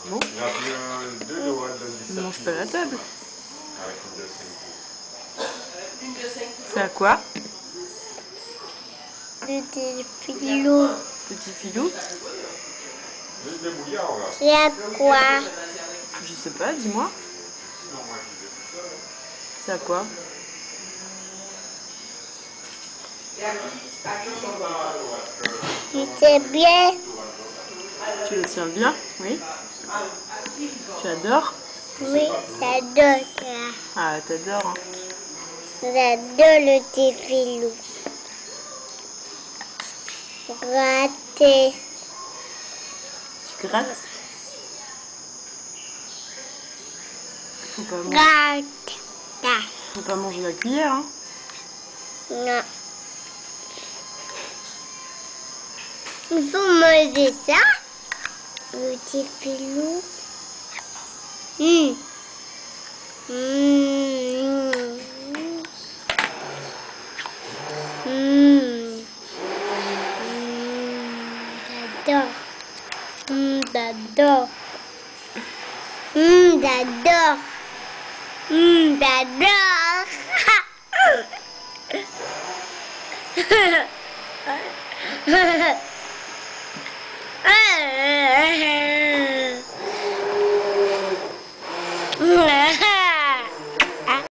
Bon. Ne mange pas la table. C'est à quoi? Petit filou. Petit filou? C'est à quoi? Je sais pas, dis-moi. C'est à quoi? C'est bien. Tu le tiens bien? Oui. Tu adores? Oui, j'adore ça. Ah, t'adores. Hein. J'adore le petit filou. Gratter. Tu grattes? Gratte. Faut pas manger la cuillère, hein? Non. Il faut manger ça. Le petit filou. J'adore. J'adore. J'adore. J'adore.